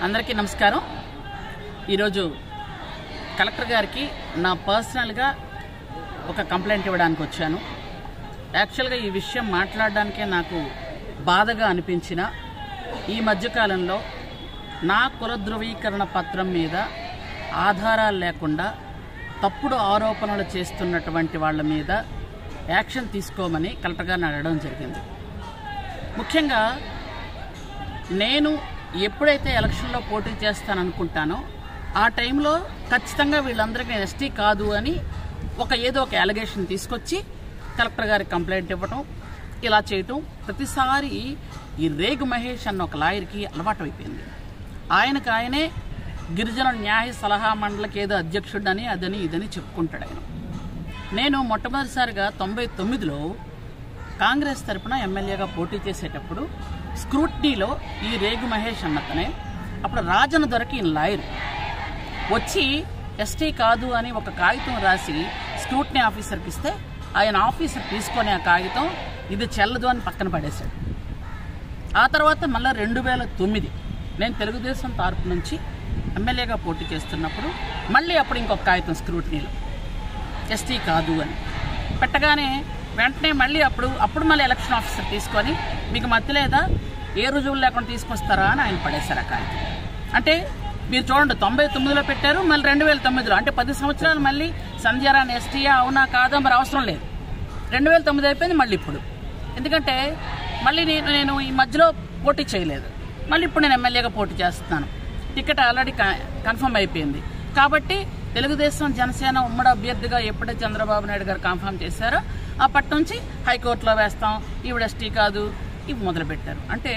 అందరికీ నమస్కారం। ఈరోజు కలెక్టర్ గారికి నా పర్సనల్గా ఒక కంప్లైంట్ ఇవ్వడానికి వచ్చాను। యాక్చువల్గా ఈ విషయం మాట్లాడడానికే నాకు బాధగా అనిపించిన ఈ మధ్యకాలంలో నా కుల ధృవీకరణ పత్రం మీద ఆధారాలు లేకుండా తప్పుడు ఆరోపణలు చేస్తున్నటువంటి వాళ్ళ మీద యాక్షన్ తీసుకోమని కలెక్టర్ గారిని అడగడం జరిగింది। ముఖ్యంగా నేను ఎప్పుడైతే ఎలక్షన్లో పోటీ చేస్తాననుకుంటానో ఆ టైంలో ఖచ్చితంగా వీళ్ళందరికీ నేను ఎస్టీ కాదు అని ఏదో ఒక అలిగేషన్ తీసుకొచ్చి కలెక్టర్ గారికి కంప్లైంట్ ఇవ్వటం, ఇలా చేయటం ప్రతిసారి ఈ రేగు మహేష్ అన్న ఒక లాయర్కి అలవాటు అయిపోయింది। ఆయనకు ఆయనే గిరిజన న్యాయ సలహా మండలికి ఏదో అధ్యక్షుడని అదని ఇదని చెప్పుకుంటాడు ఆయన। నేను మొట్టమొదటిసారిగా 99లో కాంగ్రెస్ తరపున ఎమ్మెల్యేగా పోటీ చేసేటప్పుడు స్క్రూట్నీలో ఈ రేగు మహేష్ అన్నతనే అప్పుడు రాజన దొరికి ఈయన లాయర్ వచ్చి ఎస్టీ కాదు అని ఒక కాగితం రాసి స్క్రూట్నీ ఆఫీసర్కి ఇస్తే ఆయన ఆఫీసర్ తీసుకొని ఆ కాగితం ఇది చెల్లదు అని పక్కన పడేశాడు। ఆ తర్వాత మళ్ళీ 2009 నేను తెలుగుదేశం తరపు నుంచి ఎమ్మెల్యేగా పోటీ చేస్తున్నప్పుడు మళ్ళీ అప్పుడు ఇంకొక కాగితం స్క్రూట్నీలో ఎస్టీ కాదు అని పెట్టగానే వెంటనే మళ్ళీ అప్పుడు మళ్ళీ ఎలక్షన్ ఆఫీసర్ తీసుకొని మీకు మధ్య లేదా ఏ రుజువులు లేకుండా తీసుకొస్తారా అని ఆయన పడేశారు ఆ కాగితం। అంటే మీరు చూడండి 99లో పెట్టారు, మళ్ళీ 2009లో అంటే 10 సంవత్సరాలు మళ్ళీ సంధ్యారాణి ఎస్టీయా అవునా కాదా మరి అవసరం లేదు, 2009 అయిపోయింది మళ్ళీ ఇప్పుడు। ఎందుకంటే మళ్ళీ నేను ఈ మధ్యలో పోటీ చేయలేదు, మళ్ళీ ఇప్పుడు నేను ఎమ్మెల్యేగా పోటీ చేస్తున్నాను, టికెట్ ఆల్రెడీ కన్ఫర్మ్ అయిపోయింది కాబట్టి తెలుగుదేశం జనసేన ఉమ్మడి అభ్యర్థిగా ఎప్పుడైతే చంద్రబాబు నాయుడు గారు కన్ఫర్మ్ చేశారో అప్పటి నుంచి హైకోర్టులో వేస్తాం, ఈవిడ ఎస్టీ కాదు ఇవి మొదలుపెట్టారు। అంటే